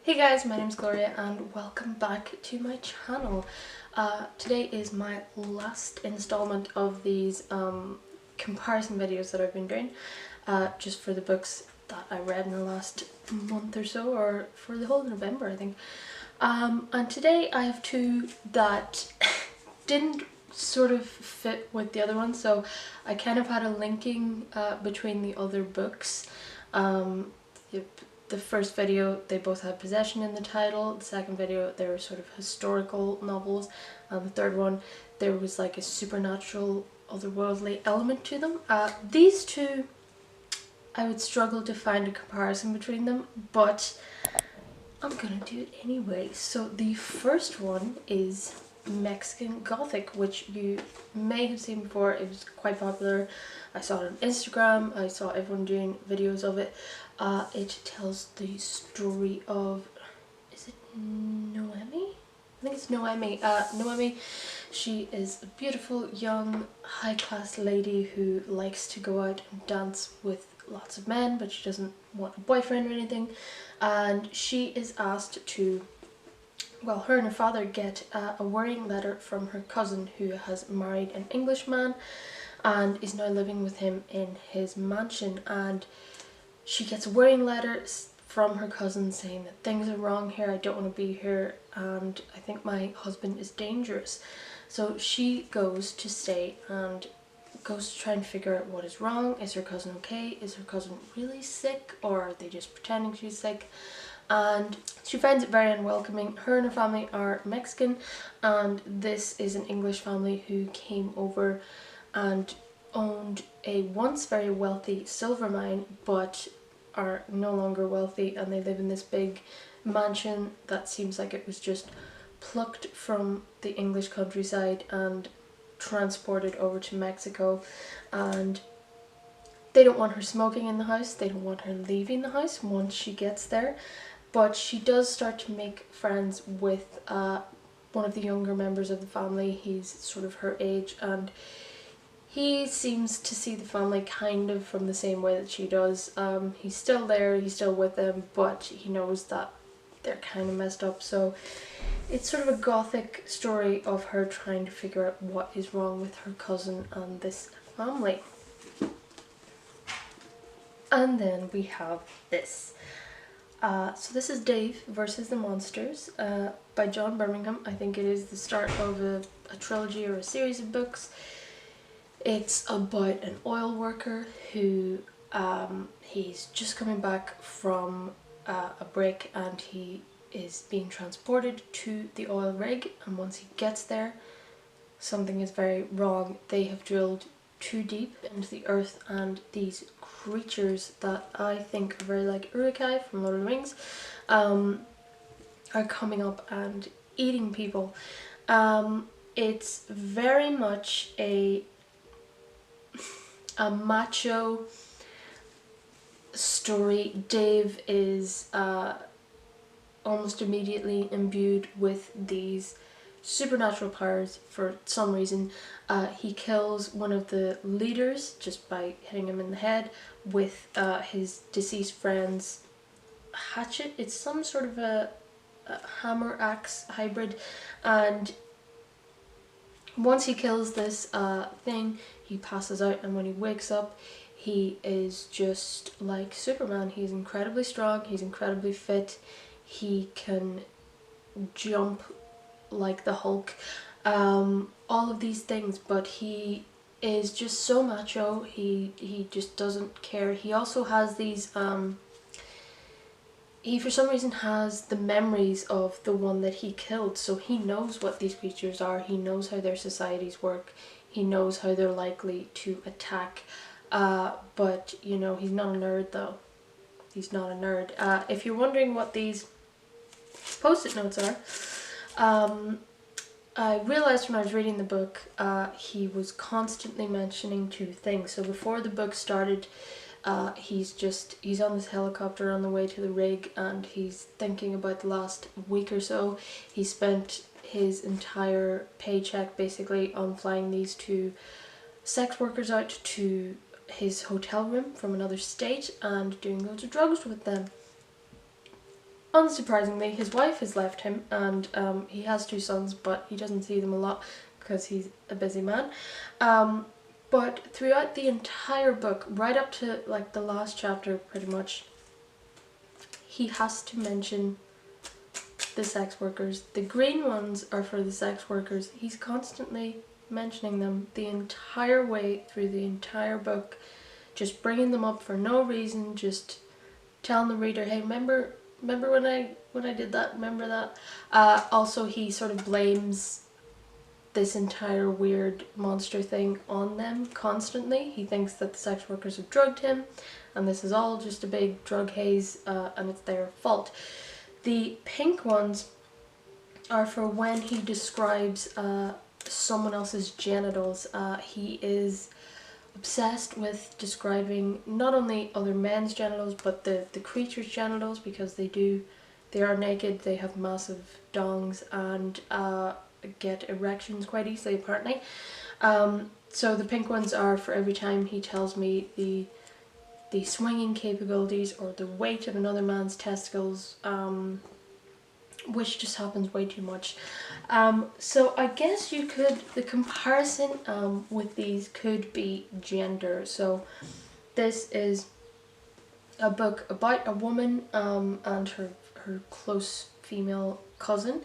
Hey guys, my name's Gloria and welcome back to my channel. Today is my last installment of these comparison videos that I've been doing just for the books that I read in the last month or so, or for the whole of November I think. And today I have two that didn't sort of fit with the other one, so I kind of had a linking between the other books. The first video, they both had possession in the title. The second video, they were sort of historical novels. And the third one, there was like a supernatural, otherworldly element to them. These two, I would struggle to find a comparison between them, but I'm gonna do it anyway. So the first one is Mexican Gothic, which you may have seen before. It was quite popular. I saw it on Instagram. I saw everyone doing videos of it. It tells the story of, is it Noemi? I think it's Noemi. Noemi, she is a beautiful, young, high-class lady who likes to go out and dance with lots of men, but she doesn't want a boyfriend or anything. And she is asked to, well, her and her father get a worrying letter from her cousin who has married an Englishman and is now living with him in his mansion. And she gets a worrying letter from her cousin saying that things are wrong here, I don't want to be here, and I think my husband is dangerous. So she goes to stay and goes to try and figure out what is wrong. Is her cousin okay? Is her cousin really sick, or are they just pretending she's sick? And she finds it very unwelcoming. Her and her family are Mexican, and this is an English family who came over and owned a once very wealthy silver mine, but are no longer wealthy, and they live in this big mansion that seems like it was just plucked from the English countryside and transported over to Mexico. And they don't want her smoking in the house, they don't want her leaving the house once she gets there, but she does start to make friends with one of the younger members of the family. He's sort of her age, and he seems to see the family kind of from the same way that she does. He's still there, he's still with them, but he knows that they're kind of messed up. So it's sort of a gothic story of her trying to figure out what is wrong with her cousin and this family. And then we have this. So this is Dave versus the Monsters by John Birmingham. I think it is the start of a trilogy or a series of books. It's about an oil worker who he's just coming back from a break, and he is being transported to the oil rig, and once he gets there something is very wrong. They have drilled too deep into the earth, and these creatures that I think are very like Uruk-hai from Lord of the Rings are coming up and eating people. It's very much a macho story. Dave is almost immediately imbued with these supernatural powers for some reason. He kills one of the leaders just by hitting him in the head with his deceased friend's hatchet. It's some sort of a hammer axe hybrid, and once he kills this thing, he passes out, and when he wakes up he is just like Superman. He's incredibly strong, he's incredibly fit, he can jump like the Hulk, all of these things, but he is just so macho. He just doesn't care. He also has these he for some reason has the memories of the one that he killed, so he knows what these creatures are, he knows how their societies work, he knows how they're likely to attack, but you know, he's not a nerd though. He's not a nerd. If you're wondering what these post-it notes are, I realised when I was reading the book he was constantly mentioning two things. So before the book started, he's on this helicopter on the way to the rig, and he's thinking about the last week or so. He spent his entire paycheck basically on flying these two sex workers out to his hotel room from another state and doing loads of drugs with them. unsurprisingly, his wife has left him, and he has 2 sons, but he doesn't see them a lot because he's a busy man. But throughout the entire book, right up to like the last chapter pretty much, he has to mention the sex workers. The green ones are for the sex workers. He's constantly mentioning them the entire way through the entire book, just bringing them up for no reason, just telling the reader, hey, remember when I did that, remember that? Also, he sort of blames this entire weird monster thing on them constantly. He thinks that the sex workers have drugged him, and this is all just a big drug haze, and it's their fault. The pink ones are for when he describes someone else's genitals. He is obsessed with describing not only other men's genitals but the creature's genitals, because they are naked, they have massive dongs, and get erections quite easily apparently. So the pink ones are for every time he tells me the swinging capabilities or the weight of another man's testicles, which just happens way too much. So I guess the comparison with these could be gender. So this is a book about a woman and her close female cousin,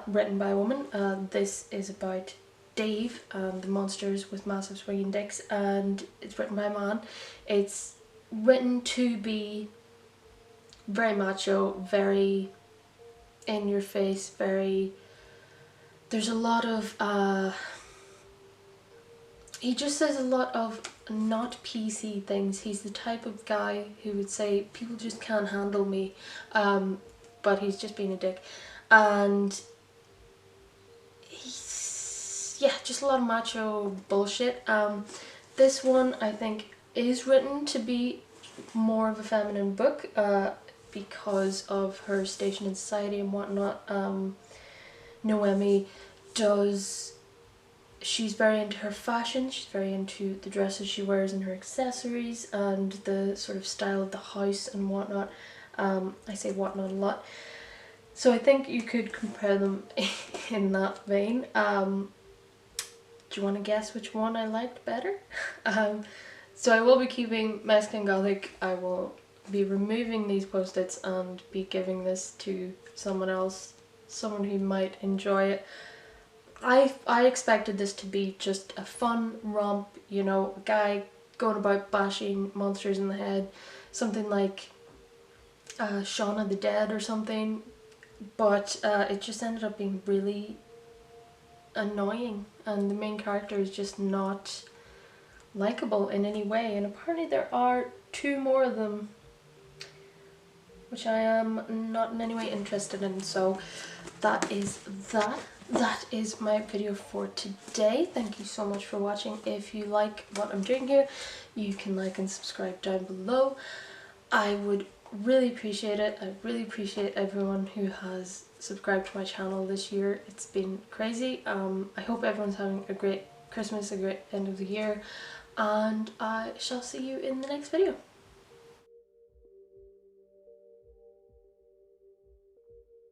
written by a woman. This is about Dave and the monsters with massive swinging dicks, and it's written by a man. It's written to be very macho, very in your face, there's a lot of he just says a lot of not PC things. He's the type of guy who would say people just can't handle me, but he's just being a dick, and yeah, just a lot of macho bullshit. This one I think is written to be more of a feminine book, because of her station in society and whatnot. Noemi she's very into her fashion, she's very into the dresses she wears and her accessories and the sort of style of the house and whatnot. I say whatnot a lot. So I think you could compare them in that vein. Do you want to guess which one I liked better? So I will be keeping Mexican Gothic. I will be removing these post-its and be giving this to someone else, someone who might enjoy it. I expected this to be just a fun romp, you know, a guy going about bashing monsters in the head, something like Shaun of the Dead or something, but it just ended up being really annoying, and the main character is just not likable in any way, and apparently there are 2 more of them, which I am not in any way interested in. So that is that. That is my video for today. Thank you so much for watching. If you like what I'm doing here, you can like and subscribe down below. I would really appreciate it. I really appreciate everyone who has subscribed to my channel this year. It's been crazy. I hope everyone's having a great Christmas, a great end of the year, and I shall see you in the next video.